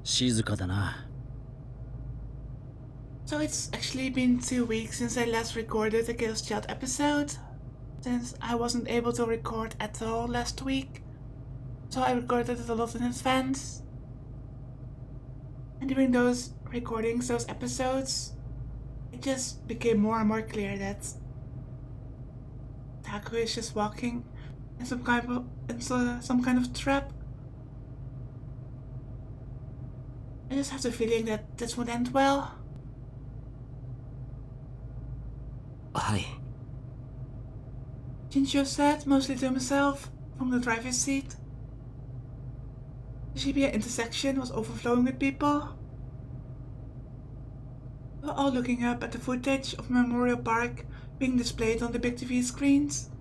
静かだな。So it's actually been 2 weeks since I last recorded a Chaos Chat episode, since I wasn't able to record at all last week, so I recorded it a lot in advance. And during those recordings, those episodes, it just became more and more clear that Taku is just walking in some kind of trap. I just have the feeling that this won't end well. はい。 Shinjo said, mostly to himself, from the driver's seat. The Shibuya intersection was overflowing with people. We were all looking up at the footage of Memorial Park being displayed on the big TV screens.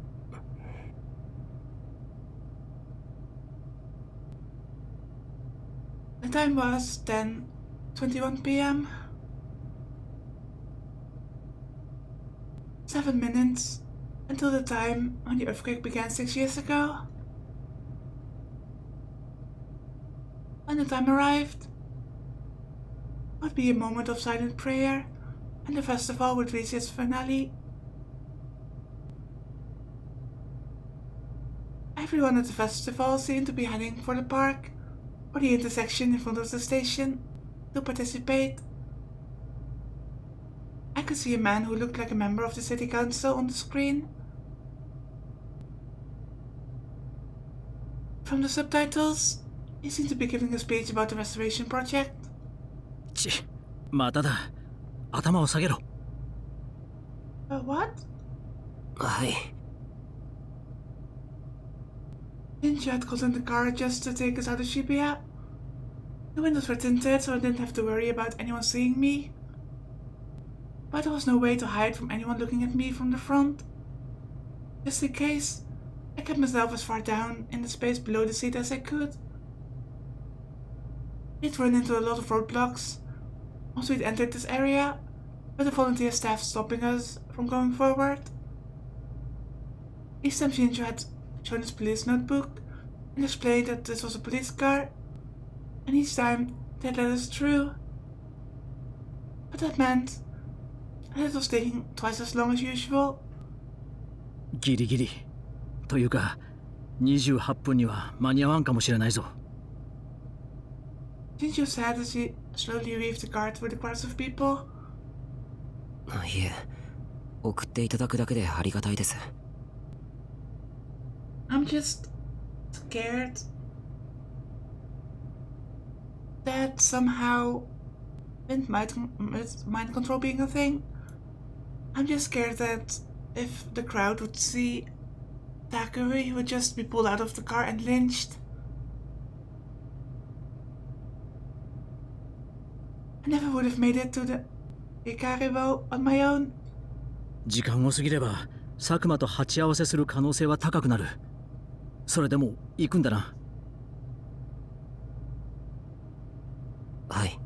The time was 10:21 p.m. 7 minutes until the time when the earthquake began 6 years ago. When the time arrived, it would be a moment of silent prayer, and the festival would reach its finale. Everyone at the festival seemed to be heading for the park, or the intersection in front of the station, to participate. I could see a man who looked like a member of the city council on the screen. From the subtitles, he seemed to be giving a speech about the restoration project. まただ。頭を下げろ。What? はい。 Ninja had gotten the car just to take us out of Shibuya. The windows were tinted, so I didn't have to worry about anyone seeing me. But there was no way to hide from anyone looking at me from the front. Just in case, I kept myself as far down in the space below the seat as I could. We'd run into a lot of roadblocks once we'd entered this area, with the volunteer staff stopping us from going forward. Each time Shinjo had shown his police notebook and explained that this was a police car, and each time they had let us through. But that meant that it was taking twice as long as usual. ギリギリ。というか、28分には間に合わんかもしれないぞ。Shinjo said as he slowly weaved the car through the crowds of people. いえ、送っていただくだけでありがたいです。 I'm just scared that somehow, with mind control being a thing, I'm just scared that if the crowd would see Takuri, he would just be pulled out of the car and lynched. I never would have made it to the Ikaribo on my own. 時間を過ぎれば佐久間と鉢合わせする可能性は高くなる。それでも行くんだな。はい。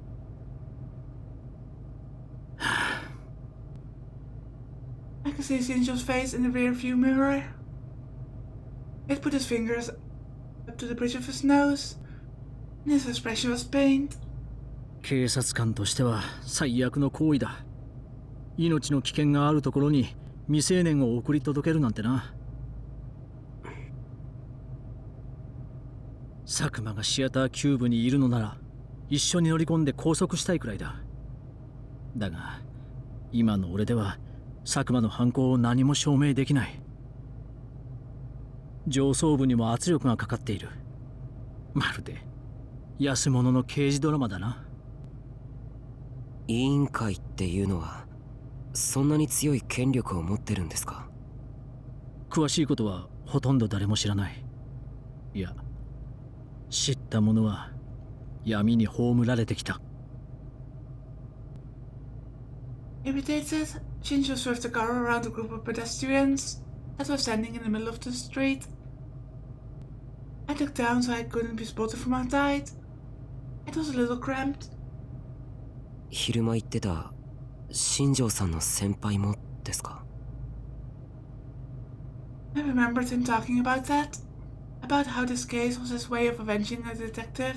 I could see Shinjo's face in the rear-view mirror. He'd put his fingers up to the bridge of his nose, and his expression was pained. 警察官としては最悪の行為だ。命の危険があるところに未成年を送り届けるなんてな。佐久間がシアターキューブにいるのなら一緒に乗り込んで拘束したいくらいだ。だが今の俺では佐久間の犯行を何も証明できない。上層部にも圧力がかかっている。まるで安物の刑事ドラマだな。委員会っていうのはそんなに強い権力を持ってるんですか？詳しいことはほとんど誰も知らない。いや、知った者は闇に葬られてきた。Irritated, Shinjo swerved the car around a group of pedestrians that were standing in the middle of the street. I looked down so I couldn't be spotted from outside. It was a little cramped. 昼間言ってた新庄さんの先輩もですか？ I remembered him talking about that, about how this case was his way of avenging a detective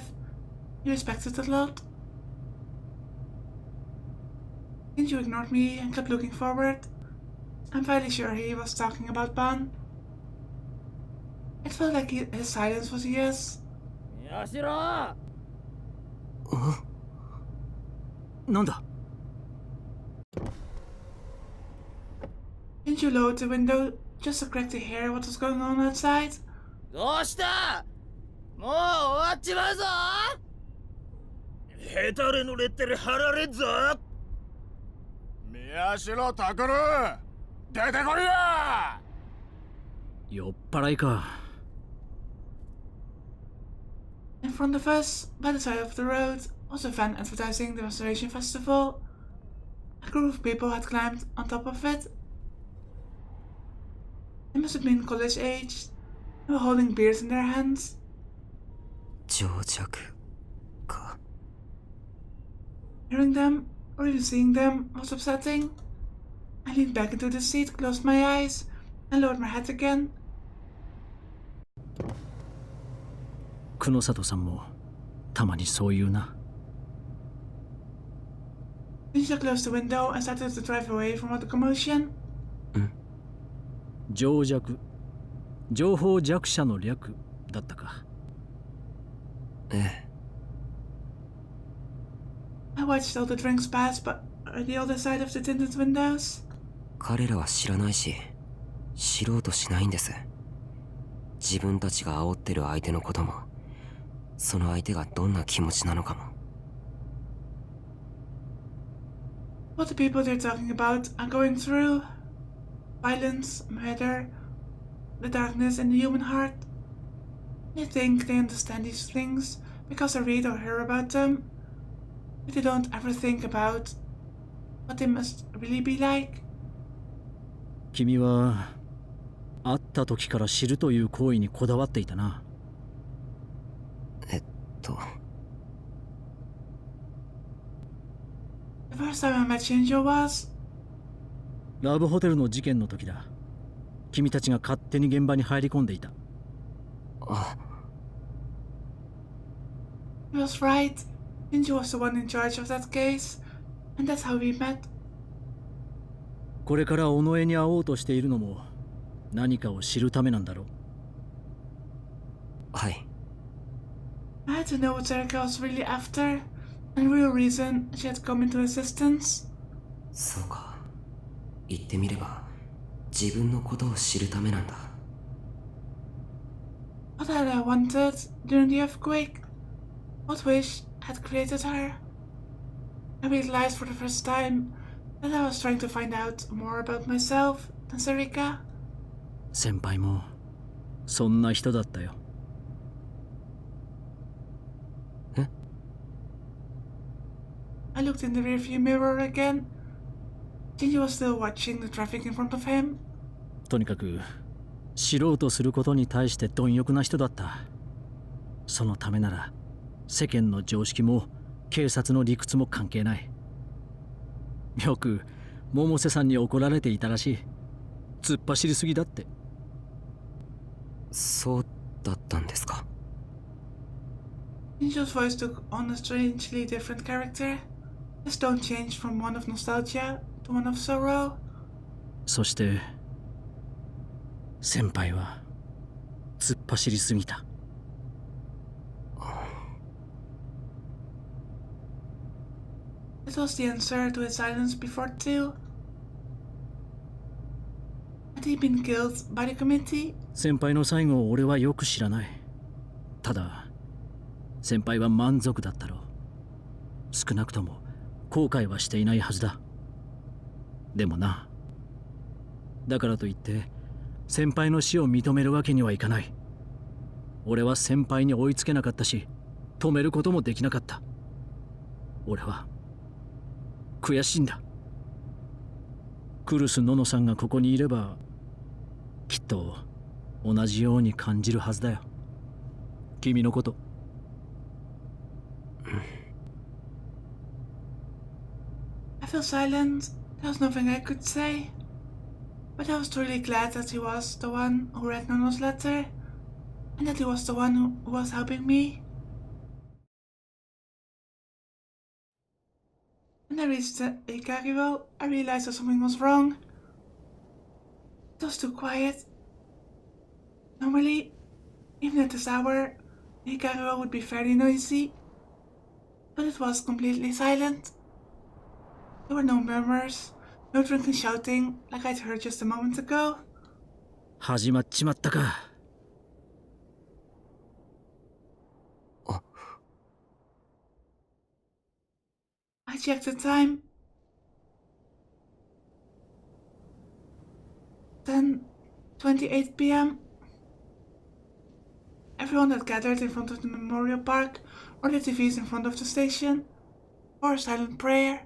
He respected a lot. Shinju ignored me and kept looking forward. I'm fairly sure he was talking about Ban. It felt like his silence was a yes. やしろなんだ Shinju lowered the window just to crack to hear what was going on outside. どうしたもう終わっちまうぞヘタレのレッテル貼られっぞ宮代拓出てこいや酔っ払いか In front of us, by the side of the road, was a van advertising the Restoration Festival. A group of people had climbed on top of it. They must have been college aged. They were holding beers in their hands. 情弱か Hearing them, or even seeing them, was upsetting. I leaned back into the seat, closed my eyes, and lowered my head again. 久野里さんもたまにそう言うな Ninja closed the window and started to drive away from all the commotion. 情弱情報弱者の略だったかええ I watched all the drinks pass by the other side of the tinted windows. 彼らは知らないし知ろうとしないんです。自分たちが煽ってる相手のこともその相手がどんな気持ちなのかも。 What the people they're talking about are going through. Violence, murder, the darkness in the human heart. They think they understand these things because they read or hear about them, but they don't ever think about what they must really be like. 君は会った時から知るという行為にこだわっていたな The first time I met Shinjo was ラブホテルの事件の時だ君たちが勝手に現場に入り込んでいた he was right. Shinjo was the one in charge of that case, and that's how we met. これから尾上に会おうとしているのも何かを知るためなんだろうはい I had to know what Serica was really after, and the real reason she had come into existence. そうか言ってみれば自分のことを知るためなんだ What had I wanted during the earthquake? What wish had created her? I realized for the first time that I was trying to find out more about myself than Serica. 先輩もそんな人だったよ I looked in the rearview mirror again. Shinji was still watching the traffic in front of him. とにかく知ろうとすることに対して貪欲な人だったそのためなら世間の常識も警察の理屈も関係ないよく百瀬さんに怒られていたらしい突っ走りすぎだってそうだったんですか Shinjo's voice took on a strangely different character. His tone changed from one of nostalgia to one of sorrow. そして先輩は突っ走りすぎた It was the answer to his silence before too. Had he been killed by the committee? 先輩の最後を俺はよく知らないただ先輩は満足だったろう少なくとも後悔はしていないはずだでもなだからといって先輩の死を認めるわけにはいかない俺は先輩に追いつけなかったし止めることもできなかった俺は悔しいんだクルス・ノノさんがここにいればきっと同じように感じるはずだよ君のこと I felt silent. There was nothing I could say. But I was truly glad that he was the one who read Nono's letter, and that he was the one who was helping me. When I reached the Hikario, I realized that something was wrong. It was too quiet. Normally, even at this hour, the Hikario would be very noisy, but it was completely silent. There were no murmurs, no drunken shouting like I'd heard just a moment ago. 始まっちまったか。I checked the time. 10:28 p.m. Everyone had gathered in front of the memorial park or the TVs in front of the station for a silent prayer.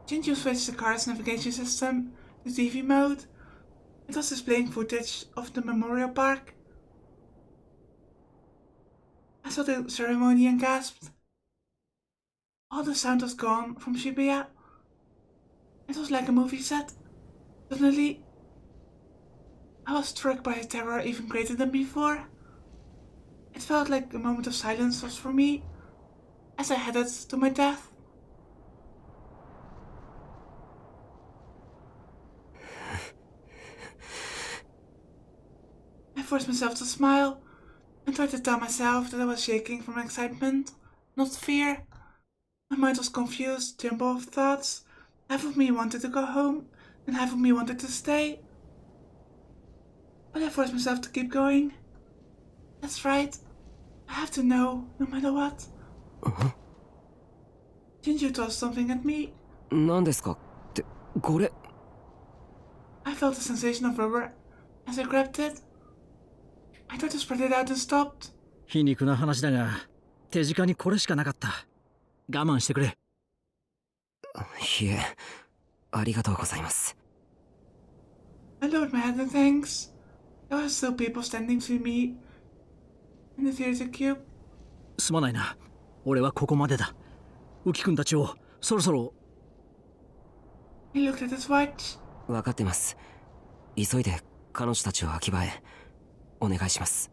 Jinju switched the car's navigation system to TV mode. It was displaying footage of the memorial park. I saw the ceremony and gasped. All the sound was gone from Shibuya. It was like a movie set. Suddenly, I was struck by a terror even greater than before. It felt like a moment of silence was for me, as I headed to my death. I forced myself to smile and tried to tell myself that I was shaking from excitement, not fear. My mind was confused, jumble of thoughts. Half of me wanted to go home, and half of me wanted to stay. But I forced myself to keep going. That's right. I have to know, no matter what. Jinju tossed something at me. 何ですかって、これ。I felt a sensation of rubber as I grabbed it. I tried to spread it out and stopped. 皮肉な話だが、手近にこれしかなかった。我慢してくれ。いえ、ありがとうございます。I lowered my head in thanks. There were still people standing between me and the theater cube. すまないな。俺はここまでだ。浮君たちをそろそろ。He looked at his watch. 分かってます。急いで彼女たちを秋葉へお願いします。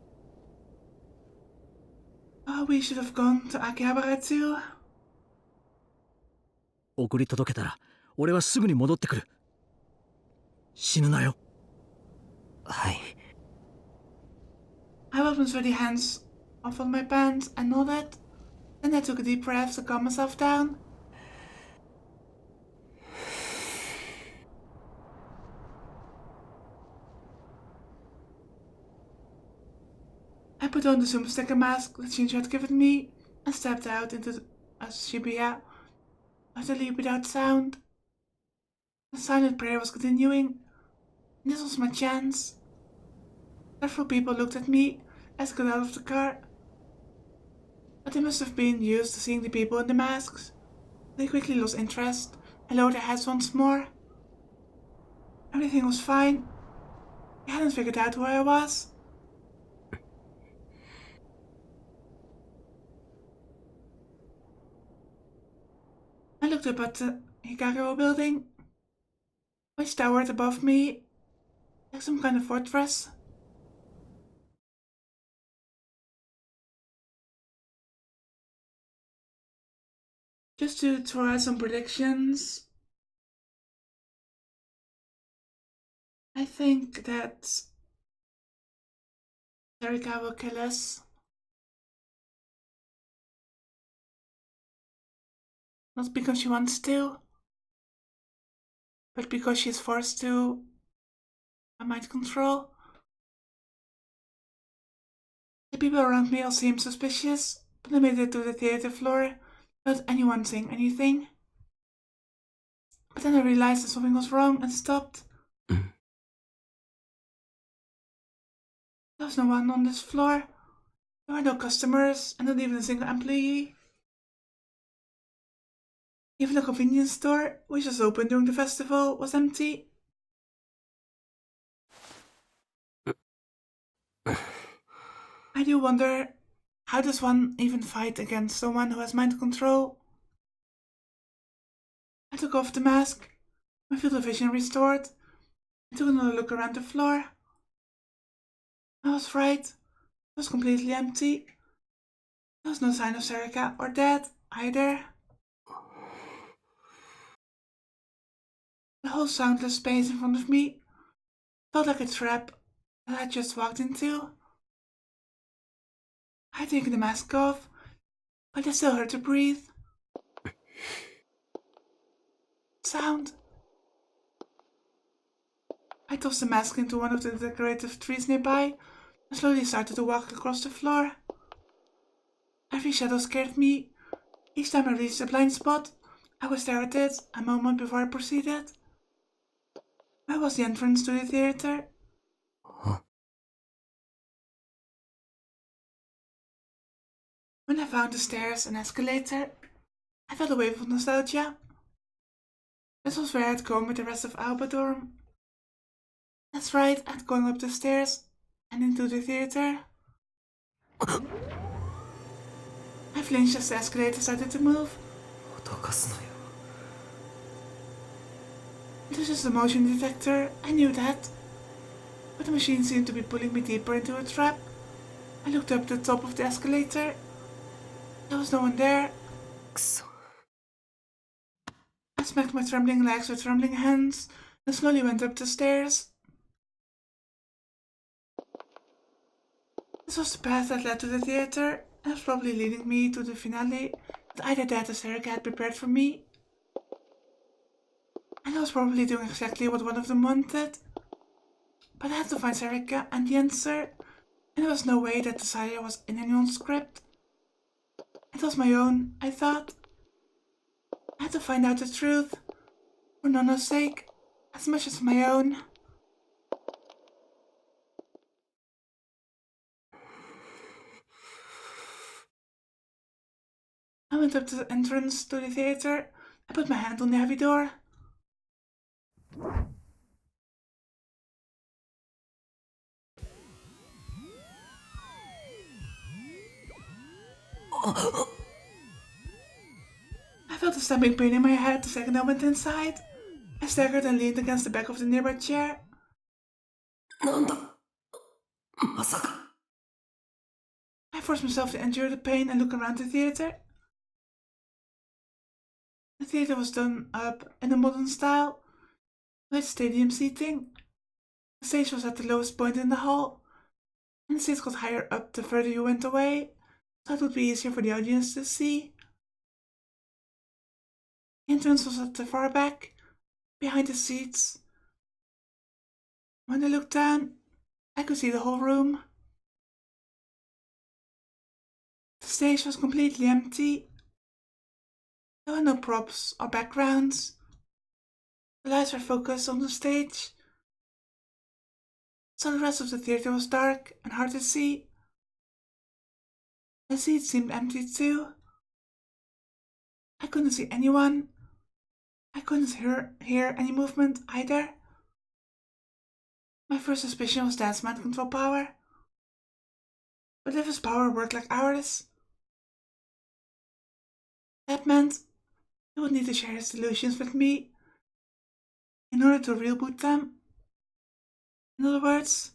Oh, we should have gone to Akihabara too. 送り届けたら俺はすぐに戻ってくる。死ぬなよ。はい。I rubbed my sweaty hands off of my pants and nodded. Then I took a deep breath to calm myself down. I put on the sumo sticker mask that Shinji had given me and stepped out into Shibuya, utterly without sound. The silent prayer was continuing. This was my chance. Several people looked at me as I got out of the car, but they must have been used to seeing the people in the masks. They quickly lost interest and lowered their heads once more. Everything was fine. I hadn't figured out where I was. I looked up at the Hikario building, which towered above me like some kind of fortress. Just to throw out some predictions, I think that Erika will kill us. Not because she wants to, but because she is forced to by mind control. The people around me all seemed suspicious, but I made it to the theater floor without anyone saying anything. But then I realized that something was wrong and stopped. There was no one on this floor. There were no customers and not even a single employee. Even the convenience store, which was open during the festival, was empty. I do wonder, how does one even fight against someone who has mind control? I took off the mask, my field of vision restored, and took another look around the floor. I was right. It was completely empty. There was no sign of Serika or Dad. either. The whole soundless space in front of me felt like a trap that I just walked into. I'd taken the mask off, but I still heard her breathe. Sound. I tossed the mask into one of the decorative trees nearby and slowly started to walk across the floor. Every shadow scared me. Each time I reached a blind spot, I would stare at it a moment before I proceeded. Where was the entrance to the theater? When I found the stairs and escalator, I felt a wave of nostalgia. This was where I'd gone with the rest of Albadorm. That's right, I'd gone up the stairs and into the theater. I flinched as the escalator started to move. 脅かすなよ。 It was just a motion detector, I knew that. But the machine seemed to be pulling me deeper into a trap. I looked up the top of the escalator. There was no one there. くそ。 I smacked my trembling legs with trembling hands and slowly went up the stairs. This was the path that led to the theater, and was probably leading me to the finale that either Dad or Sarah had prepared for me. And I was probably doing exactly what one of them wanted. But I had to find Sarika and the answer, and there was no way that desire was in anyone's script. It was my own, I thought. I had to find out the truth, for Nonna's sake, as much as my own. I went up to the entrance to the theater. I put my hand on the heavy door. I felt a stabbing pain in my head the second I went inside. I staggered and leaned against the back of the nearby chair. なんだ。まさか。 I forced myself to endure the pain and look around the theater. The theater was done up in a modern style, with stadium seating. The stage was at the lowest point in the hall, and the seats got higher up the further you went away, so it would be easier for the audience to see. The entrance was at the far back, behind the seats. When I looked down, I could see the whole room. The stage was completely empty. There were no props or backgrounds. The lights were focused on the stage, so the rest of the theater was dark and hard to see. The seats seemed empty too. I couldn't see anyone. I couldn't hear any movement either. My first suspicion was Dad's mind control power. But if his power worked like ours, that meant he would need to share his delusions with me in order to reboot them. In other words,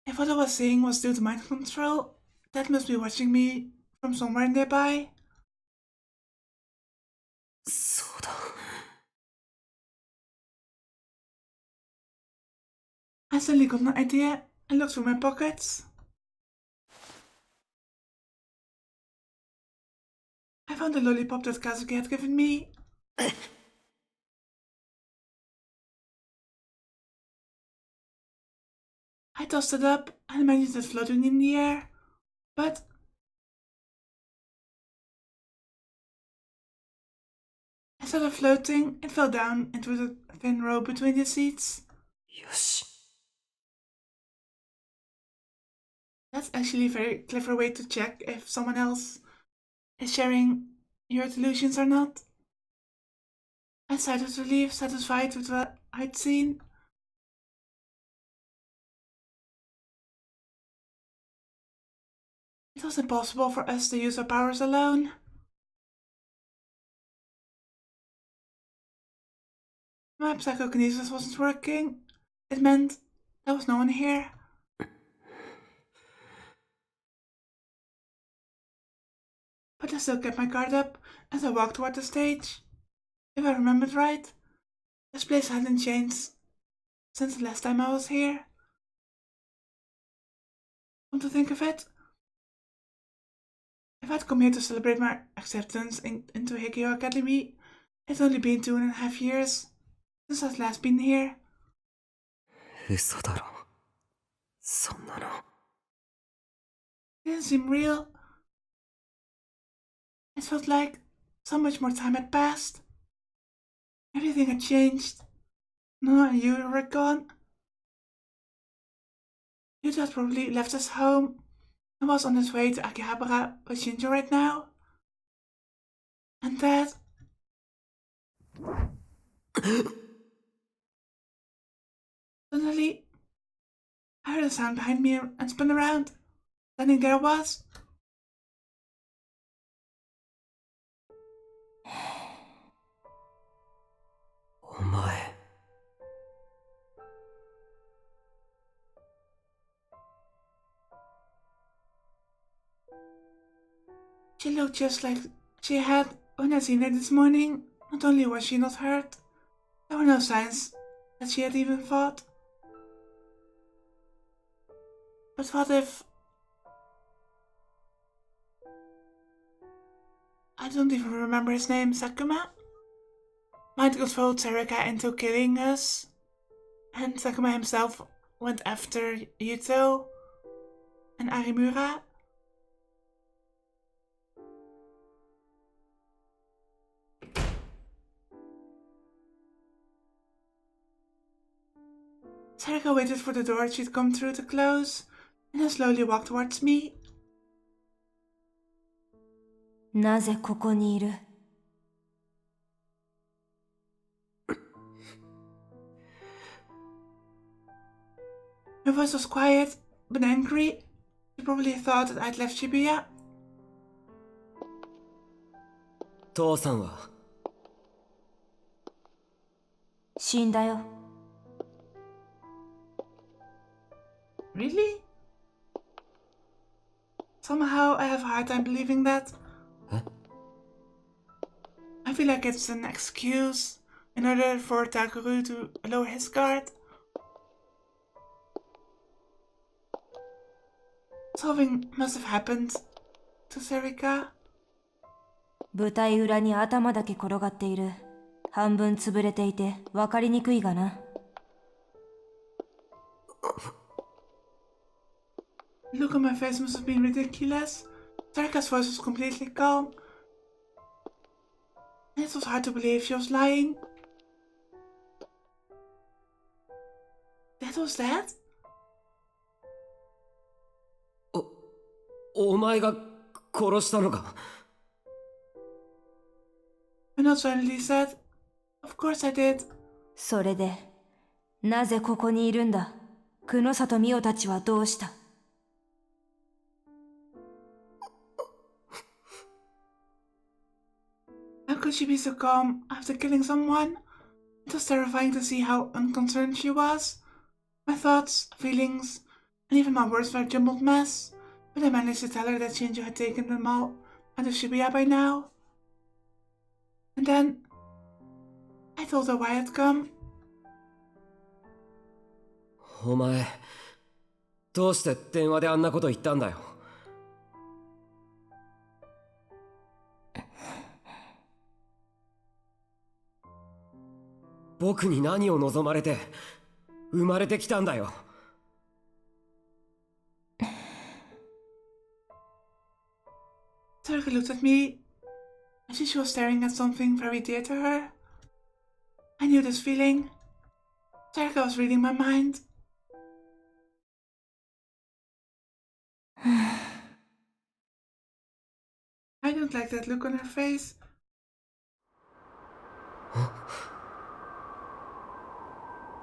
if what I was saying was due to mind control, Dad must be watching me from somewhere nearby. そうだ。 I suddenly got an idea and looked through my pockets. I found the lollipop that Kazuki had given me. I tossed it up and imagined it floating in the air, but instead of floating, it fell down into the thin row between the seats. よし。 That's actually a very clever way to check if someone else is sharing your delusions or not. I sighed with relief, satisfied with what I'd seen. It was impossible for us to use our powers alone. My psychokinesis wasn't working. It meant there was no one here. but I still kept my guard up as I walked toward the stage. If I remembered right, this place hadn't changed since the last time I was here. Come to think of it, if I'd come here to celebrate my acceptance into Hikio Academy, it's only been 2.5 years since I've last been here. 嘘だろ。そんなの。It didn't seem real. It felt like so much more time had passed. Everything had changed. Nona and you were gone. Yuta had probably left us home and was on his way to Akihabara with Shinjo right now. And Dad... Suddenly, I heard a sound behind me and spun around. Standing there I was.お前。She looked just like she had when I seen her this morning. Not only was she not hurt, there were no signs that she had even fought. But what if... I don't even remember his name, Sakuma? Might controlled Sarika into killing us, and Sakuma himself went after Yuto and Arimura. Sarika waited for the door she'd come through to close, and then slowly walked towards me. なぜここにいる? Her voice was quiet, but angry. She probably thought that I'd left Shibuya. 父さんは死んだよ。Really? Somehow I have a hard time believing that. Huh? I feel like it's an excuse in order for Takuru to lower his guard. Something must have happened to Sarika. 舞台裏に頭だけ転がっている。半分潰れていて分かりにくいがな。The look on my face must have been ridiculous. Sarika's voice was completely calm. And it was hard to believe she was lying. That was that? お前が殺したのか? And not suddenly said, Of course I did. それで、なぜここにいるんだ? 久野里美代たちはどうした? How could she be so calm after killing someone? It was terrifying to see how unconcerned she was. My thoughts, feelings, and even my words were a jumbled mess, but I managed to tell her that Shinjo had taken them all out of Shibuya by now. And then, I told her why I'd come. お前、どうして電話であんなこと言ったんだよ。僕に何を望まれて生まれてきたんだよ。Sarika looked at me, as if she was staring at something very dear to her. I knew this feeling. Sarika was reading my mind. I don't like that look on her face.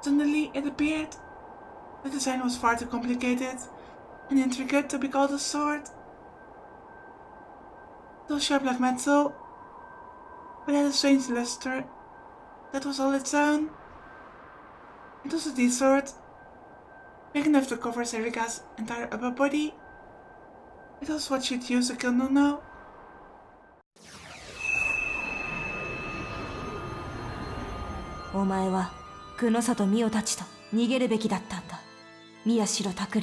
Suddenly it appeared. The design was far too complicated and intricate to be called a sword. It was sharp like metal, but had a strange luster that was all its own. It was a D-sword, big enough to cover Sarika's entire upper body. It was what she'd use to kill Nono. お前は久野里美代たちと逃げるべきだったんだ、宮代拓。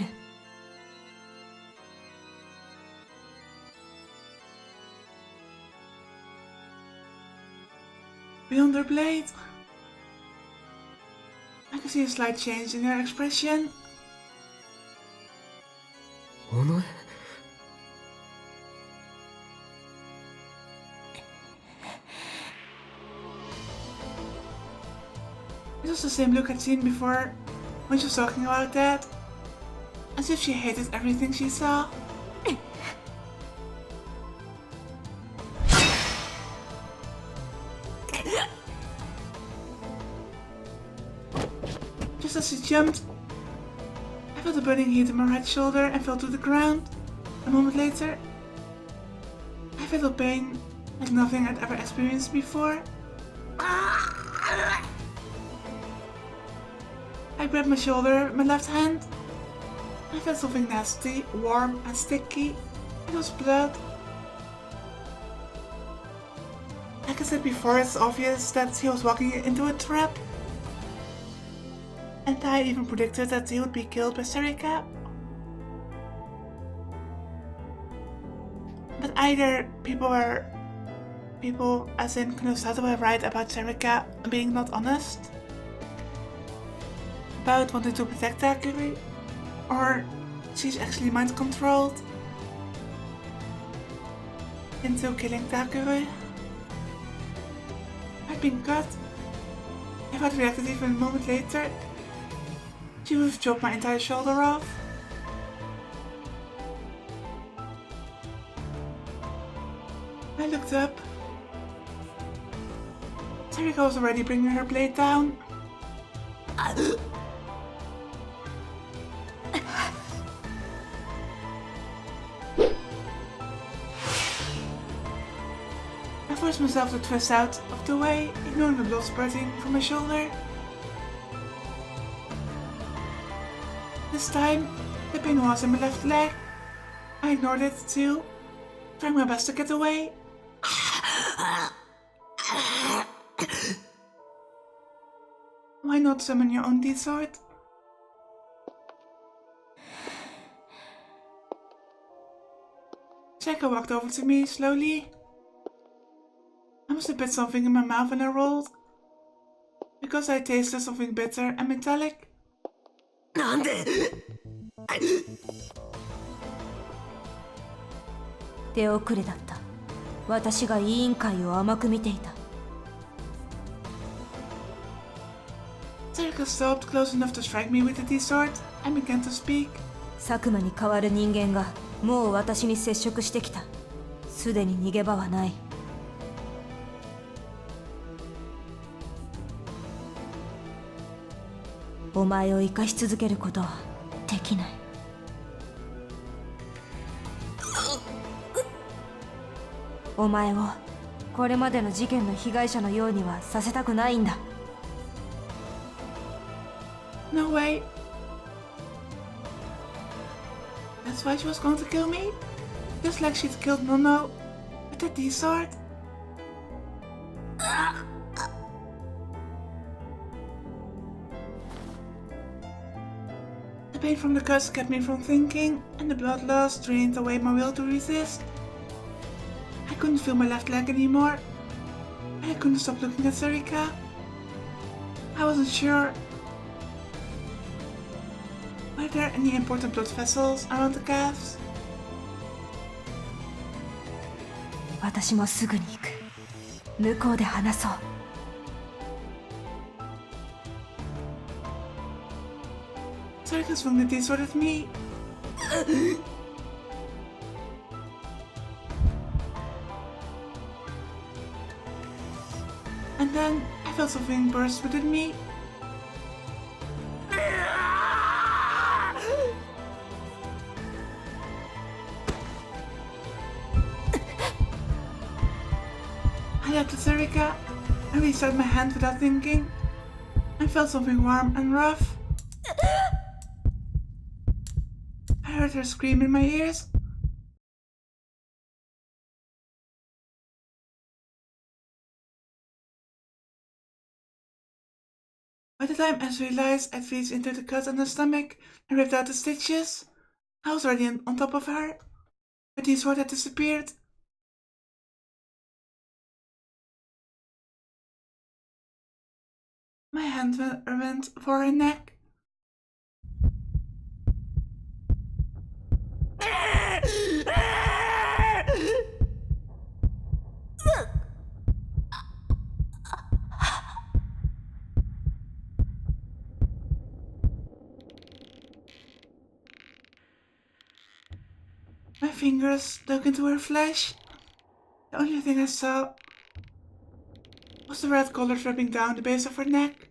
Beyond her blade. I can see a slight change in her expression. お前 It was the same look I'd seen before when she was talking about that. As if she hated everything she saw. Just as she jumped, I felt a burning heat on my right shoulder and fell to the ground. A moment later, I felt a pain like nothing I'd ever experienced before. I grabbed my shoulder with my left hand. I felt something nasty, warm and sticky. It was blood. Like I said before, it's obvious that he was walking into a trap. And I even predicted that he would be killed by Serika. But either people as in Kunosato were right about Serika being not honest, about wanting to protect Takuri, or she's actually mind controlled into killing Takuri. I'd been cut. If I'd reacted even a moment later, she would have chopped my entire shoulder off. I looked up. Serika was already bringing her blade down. I forced myself to twist out of the way, ignoring the blood spurting from my shoulder. This time, the pain was in my left leg. I ignored it too, trying my best to get away. Why not summon your own D-sword? Serika walked over to me slowly. I must have put something in my mouth when I rolled, because I tasted something bitter and metallic. なんで手遅れだった。私が委員会を甘く見ていた。Serika stopped close enough to strike me with the D-sword and began to speak. 佐久間に代わる人間がもう私に接触してきた。すでに逃げ場はない。お前を生かし続けることはできない。お前をこれまでの事件の被害者のようにはさせたくないんだ。No way. That's why she was going to kill me? Just like she'd killed Nono with that D-sword? The pain from the cuts kept me from thinking, and the blood loss drained away my will to resist. I couldn't feel my left leg anymore, and I couldn't stop looking at Serika. I wasn't sure. Were there any important blood vessels around the calves? 私もすぐに行く。向こうで話そう。Serika swung the D-sword at me. And then I felt something burst within me. I leapt at Serika and reached out my hand without thinking. I felt something warm and rough. I heard her scream in my ears. By the time I realized I'd reached into the cut on her stomach and ripped out the stitches, I was already on top of her. But the sword had disappeared. My hand went for her neck. My fingers dug into her flesh. The only thing I saw was the red color dripping down the base of her neck.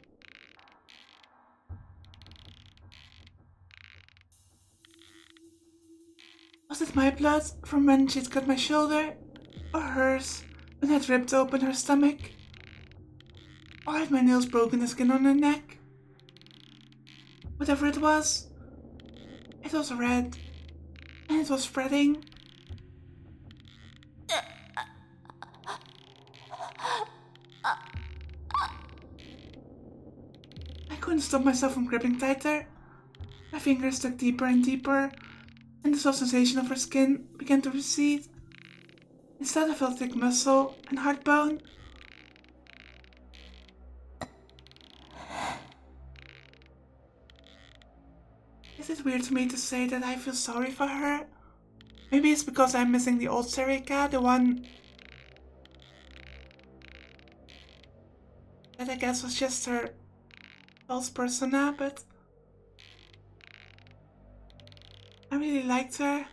Was it my blood from when she'd cut my shoulder, or hers when I'd ripped open her stomach? Or had my nails broken the skin on her neck? Whatever it was red, and it was spreading. I couldn't stop myself from gripping tighter. My fingers dug deeper and deeper, and the soft sensation of her skin began to recede. Instead, I felt thick muscle and hard bone. Is it weird for me to say that I feel sorry for her? Maybe it's because I'm missing the old Serika, the one that I guess was just her false persona, but I really liked her.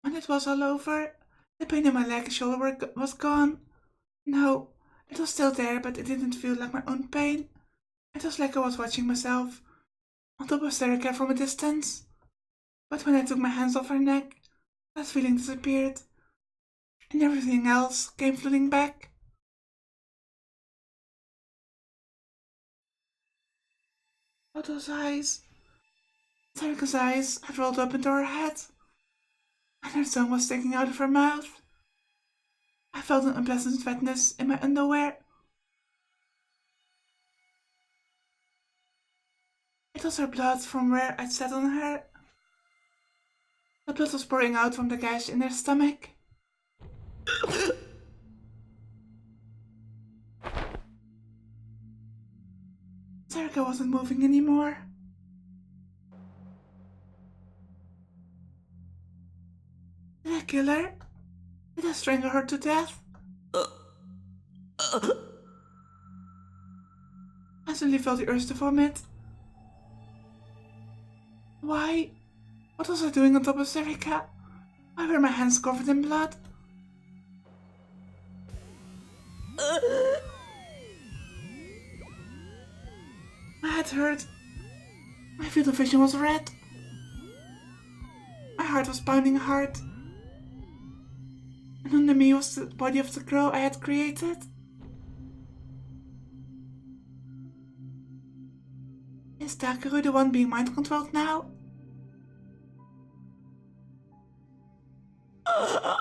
When it was all over, the pain in my leg and shoulder was gone. No, it was still there, but it didn't feel like my own pain. It was like I was watching myself on top of Serica from a distance. But when I took my hands off her neck, that feeling disappeared, and everything else came flooding back. Oh, those eyes. Serica's eyes had rolled up into her head, and her tongue was sticking out of her mouth. I felt an unpleasant wetness in my underwear. It was her blood from where I'd sat on her. The blood was pouring out from the gash in her stomach. Serica wasn't moving anymore. Did I kill her? Did I strangle her to death? I suddenly felt the urge to vomit. Why? What was I doing on top of Serica? Why were my hands covered in blood? My head hurt. My field of vision was red. My heart was pounding hard. And under me was the body of the girl I had created. Is Dakaru the one being mind controlled now? I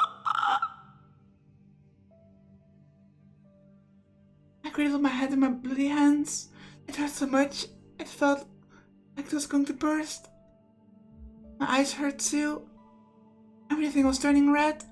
cradled my head in my bloody hands. It hurt so much, it felt like it was going to burst. My eyes hurt too. Everything was turning red.